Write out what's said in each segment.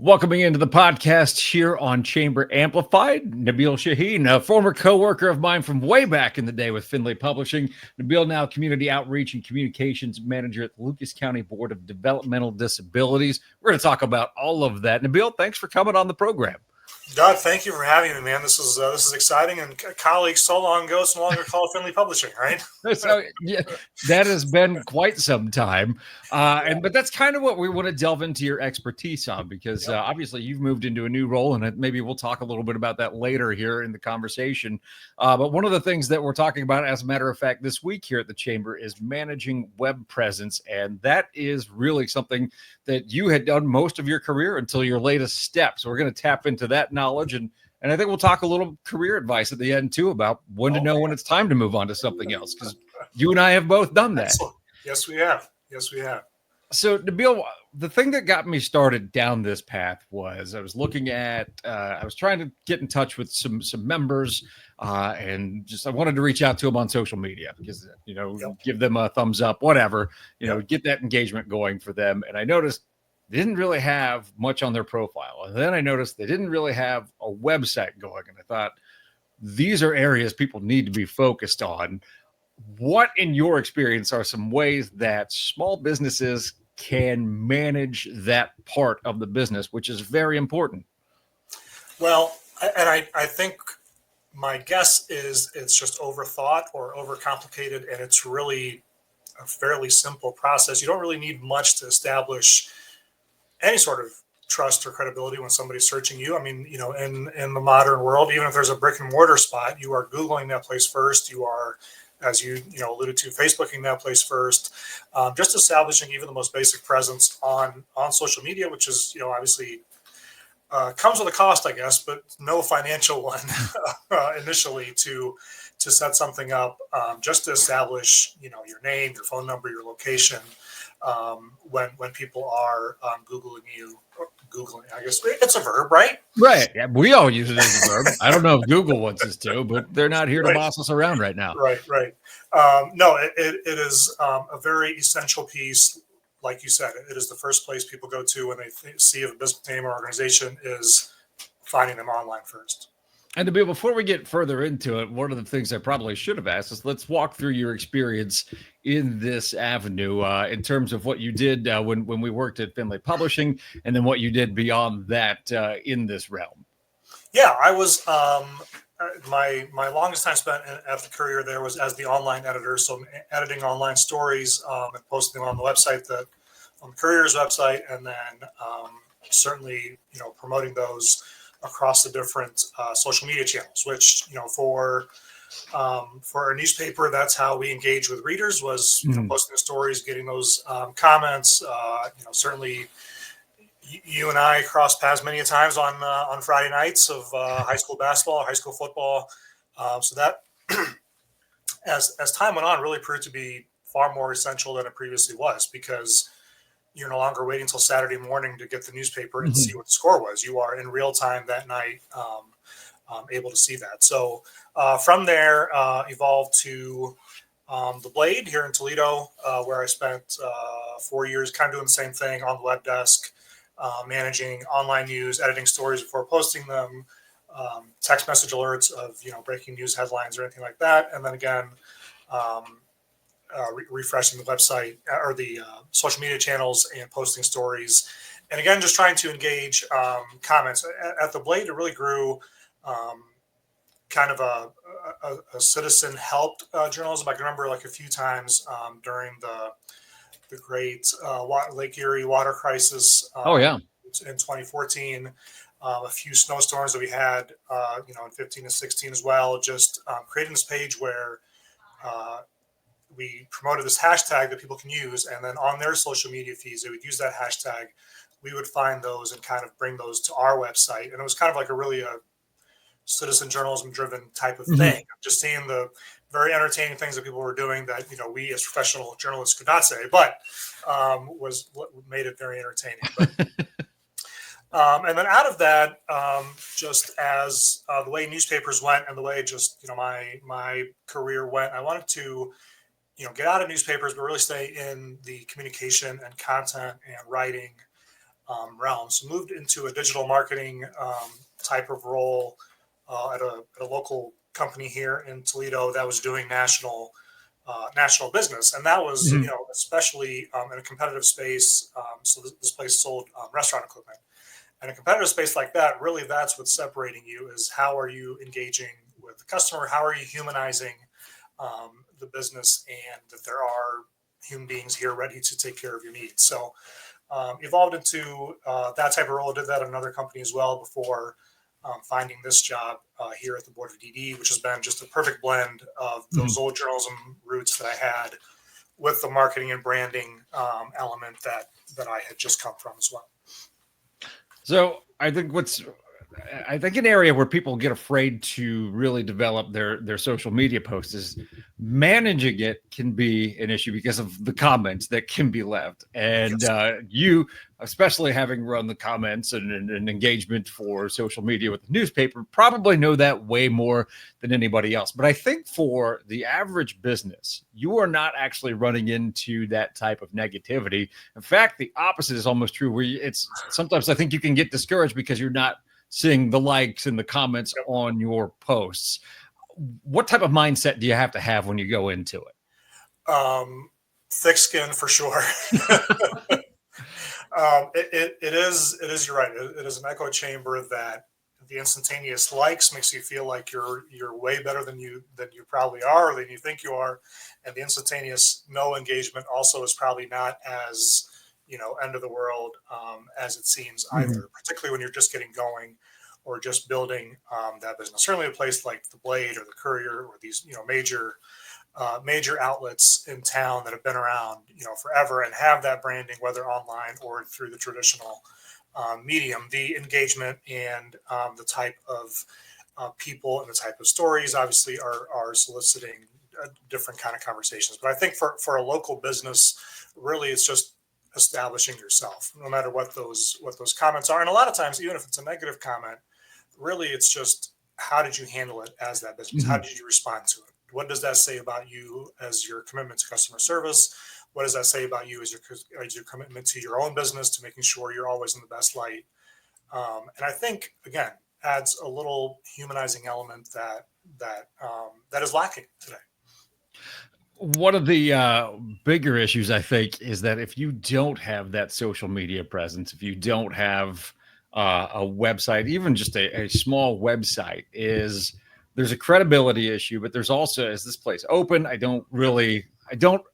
Welcoming into the podcast here on Chamber Amplified, Nabil Shaheen, a former co-worker of mine from way back in the day with Findlay Publishing. Nabil, now Community Outreach and Communications Manager at the Lucas County Board of Developmental Disabilities. We're going to talk about all of that. Nabil, thanks for coming on the program. Doug, thank you for having me, man. This is exciting, and colleagues so long ago, so longer called Findlay Publishing, right? So yeah, that has been quite some time, but that's kind of what we want to delve into your expertise on, because obviously you've moved into a new role, and maybe we'll talk a little bit about that later here in the conversation. But one of the things that we're talking about, as a matter of fact, this week here at the Chamber is managing web presence, and that is really something that you had done most of your career until your latest step. So we're going to tap into that knowledge, and I think we'll talk a little career advice at the end too, about when to know when it's time to move on to something else, because you and I have both done that. Excellent. Yes, we have. Yes, we have. So, Nabil, the thing that got me started down this path was I was looking at, I was trying to get in touch with some members, and just I wanted to reach out to them on social media because, give them a thumbs up, whatever, get that engagement going for them. And I noticed they didn't really have much on their profile. And then I noticed they didn't really have a website going. And I thought, these are areas people need to be focused on. What, in your experience, are some ways that small businesses can manage that part of the business, which is very important? Well, I think my guess is it's just overthought or overcomplicated, and it's really a fairly simple process. You don't really need much to establish any sort of trust or credibility when somebody's searching you. I mean, in the modern world, even if there's a brick and mortar spot, you are Googling that place first. You are, as you alluded to, Facebooking that place first. Just establishing even the most basic presence on social media, which is, obviously comes with a cost, I guess, but no financial one initially to set something up, just to establish, your name, your phone number, your location. When people are Googling, I guess it's a verb, right? Right. Yeah, we all use it as a verb. I don't know if Google wants us to, but they're not here to boss us around right now. Right. No, it is a very essential piece. Like you said, it is the first place people go to when they see if a business name or organization is finding them online first. And Nabeel, before we get further into it, one of the things I probably should have asked is, let's walk through your experience in this avenue, in terms of what you did when we worked at Findlay Publishing, and then what you did beyond that in this realm. Yeah, I was my longest time spent at the Courier there was as the online editor, so editing online stories and posting them on the website, on the Courier's website, and then certainly promoting those across the different social media channels, which, for a newspaper, that's how we engage with readers, was posting the stories, getting those comments. Certainly you and I crossed paths many times on Friday nights of high school basketball or high school football. So that, as time went on, really proved to be far more essential than it previously was, because you're no longer waiting until Saturday morning to get the newspaper and see what the score was. You are in real time that night, able to see that. So from there, evolved to the Blade here in Toledo, where I spent 4 years kind of doing the same thing on the web desk, managing online news, editing stories before posting them, text message alerts of breaking news headlines or anything like that, and then again, refreshing the website or the social media channels and posting stories. And again, just trying to engage comments. At the Blade, it really grew kind of a citizen helped journalism. I can remember a few times during the great Lake Erie water crisis in 2014, a few snowstorms that we had in 15 and 16 as well, just creating this page where we promoted this hashtag that people can use, and then on their social media feeds, they would use that hashtag. We would find those and kind of bring those to our website. And it was kind of like a citizen journalism driven type of thing. Just seeing the very entertaining things that people were doing that, we as professional journalists could not say, but was what made it very entertaining. But, and then out of that, just as the way newspapers went and the way just, my career went, I wanted to get out of newspapers, but really stay in the communication and content and writing realm. So moved into a digital marketing type of role at a local company here in Toledo that was doing national business, and that was Mhm. especially in a competitive space. So this place sold restaurant equipment. In a competitive space like that, really, that's what's separating you is how are you engaging with the customer? How are you humanizing the business, and that there are human beings here ready to take care of your needs. So evolved into that type of role. Did that at another company as well before finding this job here at the Board of DD, which has been just a perfect blend of those Mhm. old journalism roots that I had with the marketing and branding element that I had just come from as well. So I think an area where people get afraid to really develop their social media posts is managing it can be an issue because of the comments that can be left. And Yes. you, especially having run the comments and engagement for social media with the newspaper, probably know that way more than anybody else. But I think for the average business, you are not actually running into that type of negativity. In fact, the opposite is almost true. Where it's sometimes I think you can get discouraged because you're not seeing the likes and the comments Yep. on your posts. What type of mindset do you have to have when you go into it? Thick skin for sure. It is you're right. It is an echo chamber that the instantaneous likes makes you feel like you're way better than you probably are or than you think you are, and the instantaneous no engagement also is probably not as end of the world as it seems Mhm. either, particularly when you're just getting going or just building that business. Certainly a place like the Blade or the Courier or these major outlets in town that have been around forever and have that branding, whether online or through the traditional medium. The engagement and the type of people and the type of stories obviously are soliciting different kind of conversations. But I think for a local business, really it's just establishing yourself, no matter what those comments are. And a lot of times, even if it's a negative comment, really it's just how did you handle it as that business? How Mhm. did you respond to it? What does that say about you as your commitment to customer service? What does that say about you as your commitment to your own business, to making sure you're always in the best light? And I think again adds a little humanizing element that is lacking today. One of the bigger issues, I think, is that if you don't have that social media presence, if you don't have a website, even just a small website, is there's a credibility issue, but there's also, is this place open? Yep. I don't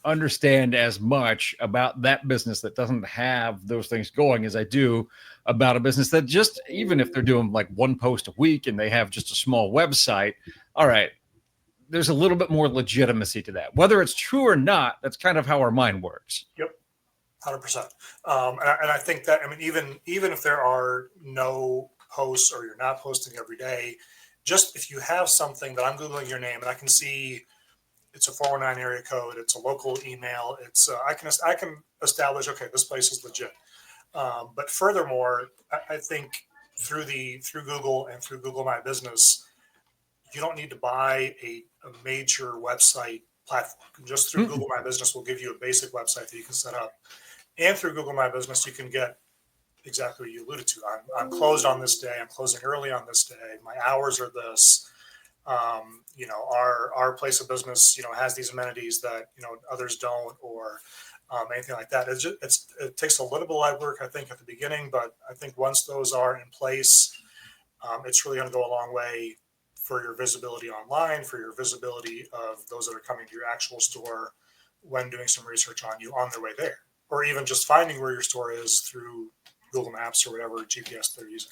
understand as much about that business that doesn't have those things going as I do about a business that just, even if they're doing like one post a week and they have just a small website, all right, there's a little bit more legitimacy to that. Whether it's true or not, that's kind of how our mind works. Yep. 100%. And I think that, I mean, even if there are no posts or you're not posting every day, just if you have something that I'm Googling your name and I can see it's a 419 area code, it's a local email, I can establish, okay, this place is legit. But furthermore, I think through Google and through Google My Business, you don't need to buy a major website platform. Just through Mm-mm. Google My Business will give you a basic website that you can set up. And through Google My Business, you can get exactly what you alluded to. I'm closed on this day. I'm closing early on this day. My hours are this. Our place of business, has these amenities that others don't, or anything like that. It takes a little bit of legwork, I think, at the beginning, but I think once those are in place, it's really going to go a long way for your visibility online, for your visibility of those that are coming to your actual store when doing some research on you on their way there, or even just finding where your store is through Google Maps or whatever GPS they're using.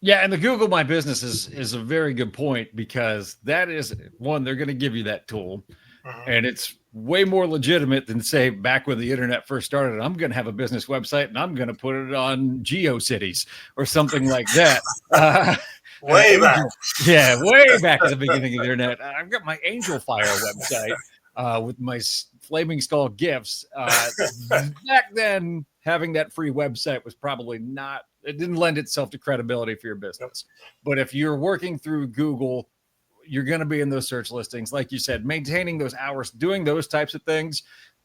Yeah, and the Google My Business is a very good point because that is one, they're going to give you that tool, Mhm. and it's way more legitimate than say back when the internet first started. I'm going to have a business website and I'm going to put it on GeoCities or something like that. Uh, Way back. Angel, yeah, way back at the beginning of the internet. I've got my Angel Fire website with my Flaming Skull gifts. Back then, having that free website was probably not, it didn't lend itself to credibility for your Yep. business. But if you're working through Google, you're going to be in those search listings. Like you said, maintaining those hours, doing those types of things,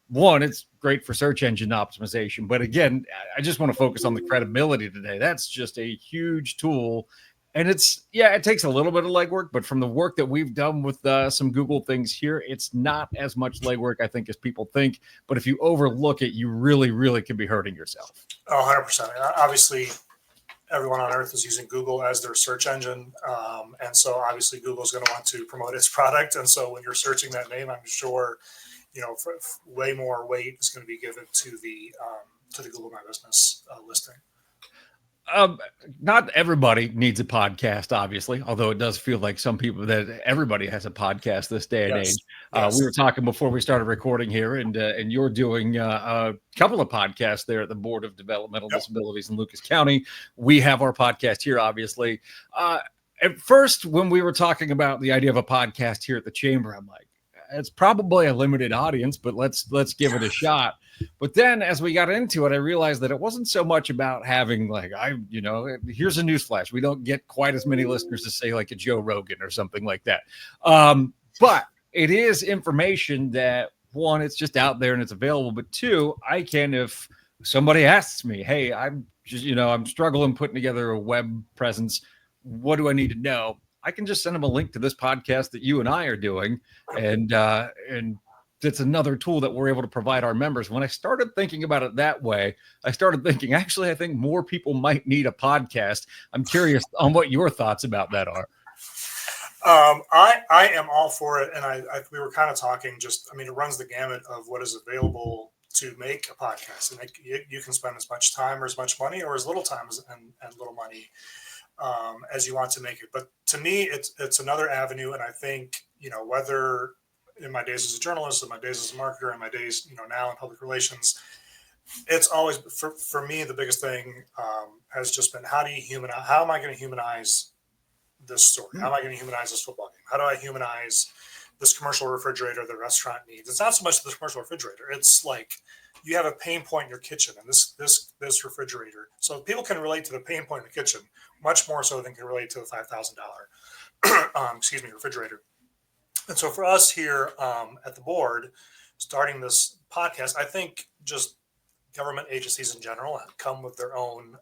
one, it's great for search engine optimization. But again, I just want to focus on the credibility today. That's just a huge tool. And it takes a little bit of legwork, but from the work that we've done with some Google things here, it's not as much legwork, I think, as people think. But if you overlook it, you really, really could be hurting yourself. Oh, 100%. Obviously, everyone on earth is using Google as their search engine. And so obviously Google is going to want to promote its product. And so when you're searching that name, I'm sure, way more weight is going to be given to the Google My Business listing. Not everybody needs a podcast, obviously, although it does feel like some people that everybody has a podcast this day and age. Yes. We were talking before we started recording here, and you're doing a couple of podcasts there at the Board of Developmental Disabilities in Lucas County. We have our podcast here, obviously. At first, when we were talking about the idea of a podcast here at the Chamber, I'm like, it's probably a limited audience, but let's give it a shot. But then as we got into it, I realized that it wasn't so much about having here's a newsflash. We don't get quite as many listeners as say like a Joe Rogan or something like that. But it is information that, one, it's just out there and it's available. But two, I can, if somebody asks me, hey, I'm struggling putting together a web presence. What do I need to know? I can just send them a link to this podcast that you and I are doing. And it's another tool that we're able to provide our members. When I started thinking about it that way, I started thinking, actually, I think more people might need a podcast. I'm curious on what your thoughts about that are. I am all for it. And we were kind of talking it runs the gamut of what is available to make a podcast. And you can spend as much time or as much money or as little time and little money as you want to make it. But to me, it's another avenue. And I think, whether in my days as a journalist, in my days as a marketer, in my days, now in public relations, it's always, for me, the biggest thing has just been, how am I going to humanize this story? How am I going to humanize this football game? How do I humanize this commercial refrigerator the restaurant needs? It's not so much the commercial refrigerator. It's like you have a pain point in your kitchen and this refrigerator. So people can relate to the pain point in the kitchen much more so than can relate to the $5,000 refrigerator. And so for us here at the board, starting this podcast, I think just government agencies in general come with their own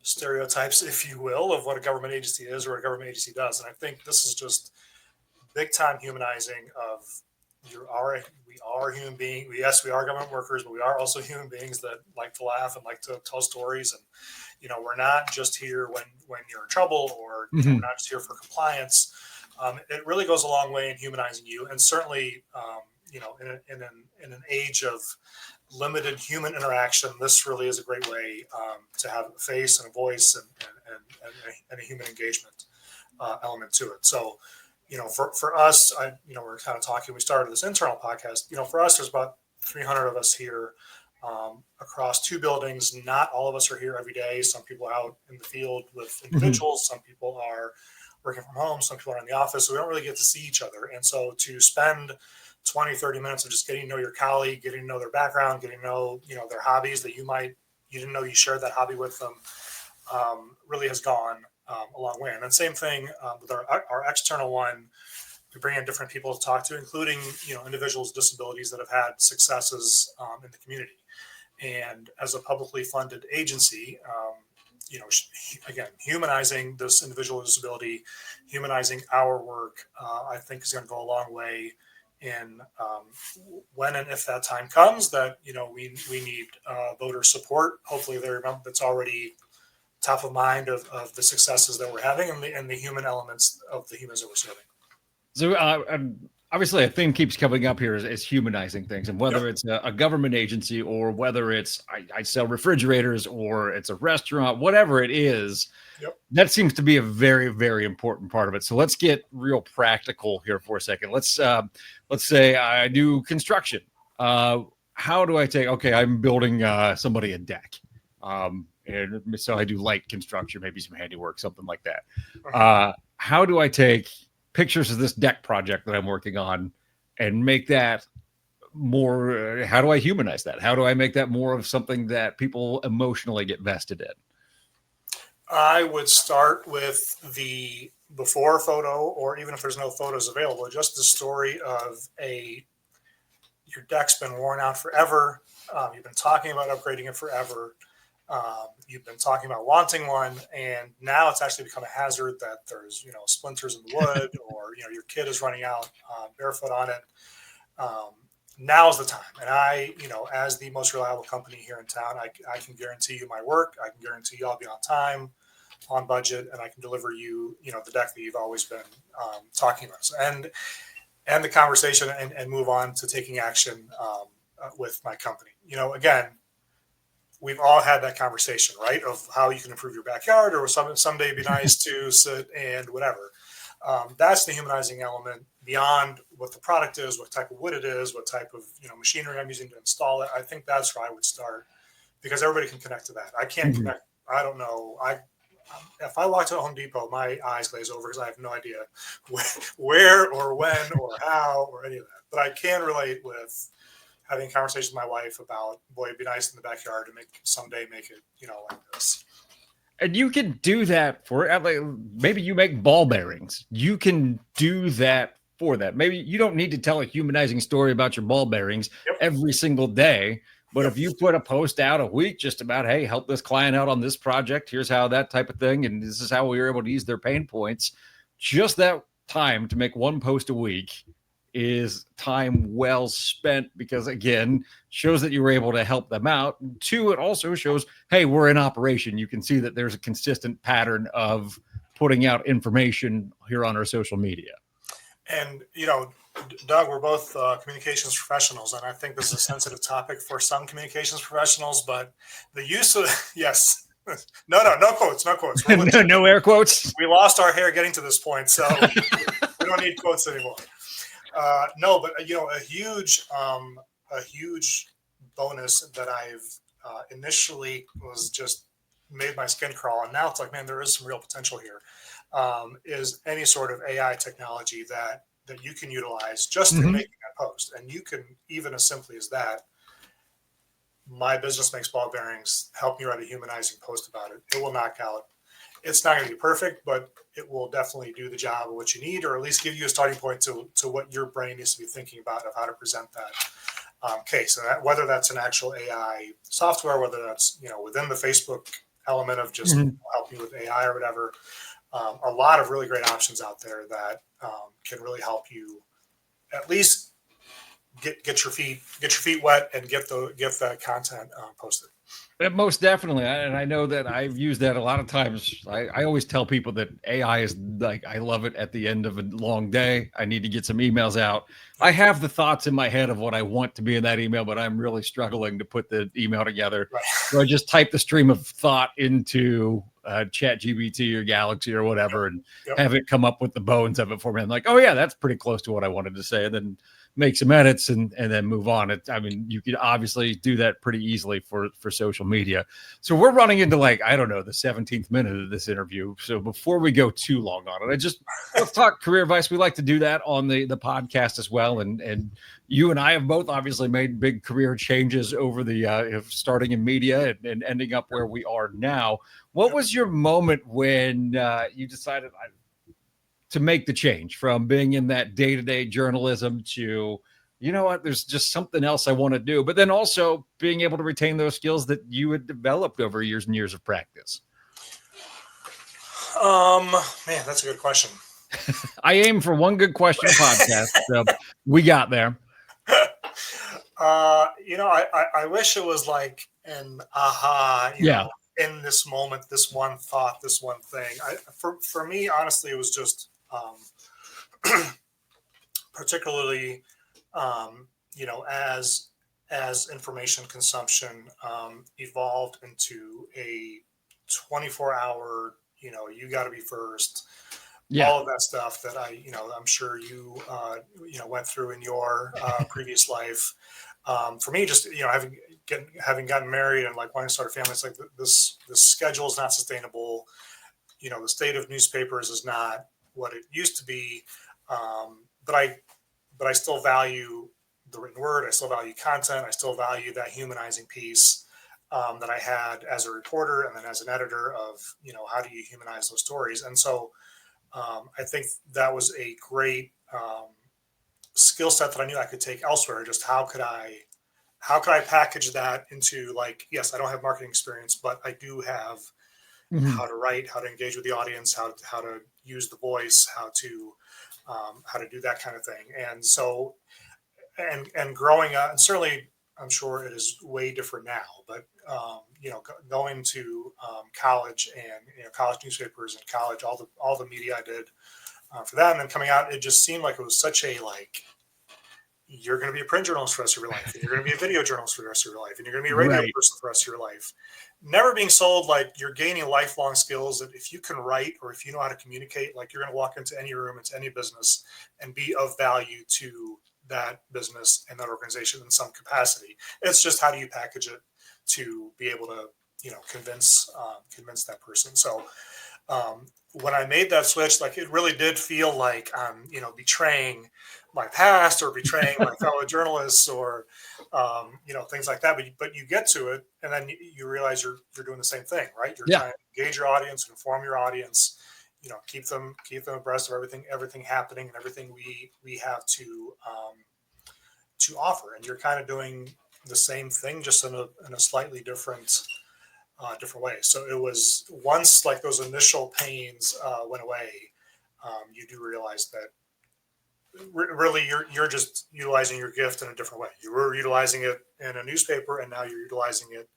stereotypes, if you will, of what a government agency is or a government agency does. And I think this is just big time humanizing of we are human beings. Yes, we are government workers, but we are also human beings that like to laugh and like to tell stories. And, we're not just here when you're in trouble or we're not just here for compliance. It really goes a long way in humanizing you. And certainly, in an age of limited human interaction, this really is a great way to have a face and a voice and a human engagement element to it. So, for us, we're kind of talking, we started this internal podcast, for us, there's about 300 of us here across two buildings. Not all of us are here every day. Some people are out in the field with individuals. Some people are working from home. Some people are in the office. So we don't really get to see each other. And so to spend 20, 30 minutes of just getting to know your colleague, getting to know their background, getting to know, their hobbies that you didn't know you shared that hobby with them, really has gone a long way. And then same thing with our external one. We bring in different people to talk to, including, individuals with disabilities that have had successes in the community. And as a publicly funded agency, again, humanizing this individual with disability, humanizing our work, I think is going to go a long way in when and if that time comes that, we need voter support. Hopefully that's already top of mind of the successes that we're having and the human elements of the humans that we're serving. So obviously a theme keeps coming up here is humanizing things, and whether it's a government agency or whether it's I sell refrigerators or it's a restaurant, whatever it is, that seems to be a very, very important part of it. So let's get real practical here for a second. Let's say I do construction. How do I I'm building somebody a deck. And so I do light construction, maybe some handiwork, something like that. How do I take pictures of this deck project that I'm working on and make that more, how do I humanize that? How do I make that more of something that people emotionally get vested in? I would start with the before photo, or even if there's no photos available, just the story of your deck's been worn out forever. You've been talking about upgrading it forever. You've been talking about wanting one, and now it's actually become a hazard that there's, splinters in the wood, or, your kid is running out barefoot on it. Now's the time. And as the most reliable company here in town, I can guarantee you my work. I can guarantee you I'll be on time, on budget, and I can deliver you, the deck that you've always been talking about. So, and the conversation and move on to taking action with my company. Again, we've all had that conversation, right? Of how you can improve your backyard, or someday it'd be nice to sit and whatever. That's the humanizing element beyond what the product is, what type of wood it is, what type of machinery I'm using to install it. I think that's where I would start, because everybody can connect to that. I can't connect. I don't know. If I walk to a Home Depot, my eyes glaze over because I have no idea where or when or how or any of that. But I can relate with having a conversation with my wife about, boy, it'd be nice in the backyard to someday make it, like this. And you can do that for, maybe you make ball bearings. You can do that for that. Maybe you don't need to tell a humanizing story about your ball bearings every single day. But if you put a post out a week just about, hey, help this client out on this project, here's how, that type of thing, and this is how we were able to ease their pain points, just that time to make one post a week is time well spent, because again, shows that you were able to help them out. Two, it also shows, hey, we're in operation. You can see that there's a consistent pattern of putting out information here on our social media. And, Doug, we're both communications professionals, and I think this is a sensitive topic for some communications professionals, but the use of, yes, no quotes. No air quotes. We lost our hair getting to this point, so we don't need quotes anymore. No, but a huge bonus that I've initially was just made my skin crawl, and now it's like, man, there is some real potential here. Is any sort of AI technology that you can utilize just in making that post, and you can, even as simply as that, my business makes ball bearings, help me write a humanizing post about it. It will knock out. It's not going to be perfect, but it will definitely do the job of what you need, or at least give you a starting point to what your brain needs to be thinking about of how to present that case. And whether that's an actual AI software, whether that's within the Facebook element of just helping with AI or whatever. A lot of really great options out there that can really help you at least get your feet wet and get the content posted. Most definitely. And I know that I've used that a lot of times. I always tell people that AI is like, I love it at the end of a long day. I need to get some emails out. I have the thoughts in my head of what I want to be in that email, but I'm really struggling to put the email together. Right. So I just type the stream of thought into ChatGPT or Galaxy or whatever, and have it come up with the bones of it for me. I'm like, oh yeah, that's pretty close to what I wanted to say. And then make some edits and then move on. You could obviously do that pretty easily for social media. So we're running into the 17th minute of this interview. So before we go too long on it, let's talk career advice. We like to do that on the podcast as well. And you and I have both obviously made big career changes over the starting in media and ending up where we are now. What was your moment when you decided to make the change from being in that day-to-day journalism to, there's just something else I want to do, but then also being able to retain those skills that you had developed over years and years of practice? Man, that's a good question. I aim for one good question podcast. So we got there. I wish it was like an aha, in this moment, this one thought, this one thing. For me, honestly, it was just particularly, as information consumption evolved into a 24-hour, you got to be first. All of that stuff that I'm sure you went through in your previous life. For me, just having gotten married and wanting to start a family, it's like this schedule is not sustainable. The state of newspapers is not what it used to be. But I still value the written word. I still value content. I still value that humanizing piece that I had as a reporter and then as an editor of how do you humanize those stories. And so I think that was a great skill set that I knew I could take elsewhere. Just how could I package that into, like, yes, I don't have marketing experience, but I do have Mhm. how to write, how to engage with the audience, how to use the voice, how to do that kind of thing. And so, and growing up, and certainly I'm sure it is way different now, but going to college, and college newspapers and college, all the media I did for that, and then coming out, it just seemed like it was such a, like, you're going to be a print journalist for the rest of your life, and you're going to be a video journalist for the rest of your life, and you're going to be a radio Right. person for the rest of your life. Never being sold like you're gaining lifelong skills that if you can write or if you know how to communicate, like, you're going to walk into any room, into any business, and be of value to that business and that organization in some capacity. It's just, how do you package it to be able to, convince that person. So when I made that switch, like, it really did feel like I'm, betraying my past, or betraying my fellow journalists, or things like that. But you get to it, and then you realize you're doing the same thing, right? You're Yeah. trying to engage your audience, inform your audience, keep them abreast of everything happening, and everything we have to offer. And you're kind of doing the same thing, just in a slightly different way. So it was, once, like, those initial pains went away, you do realize that really you're just utilizing your gift in a different way. You were utilizing it in a newspaper, and now you're utilizing it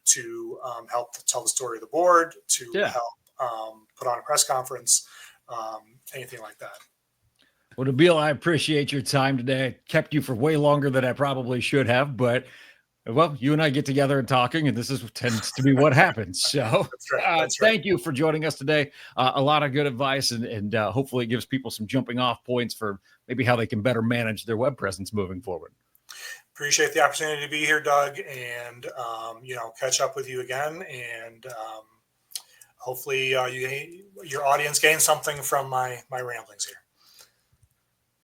to help tell the story of the board, to Yeah. help put on a press conference, anything like that. Well, Nabeel, I appreciate your time today. I kept you for way longer than I probably should have, but well, you and I get together and talking, and tends to be what happens. So, That's right. That's right. thank you for joining us today. A lot of good advice, and hopefully it gives people some jumping off points for maybe how they can better manage their web presence moving forward. Appreciate the opportunity to be here, Doug, and catch up with you again, and hopefully your audience gains something from my ramblings here.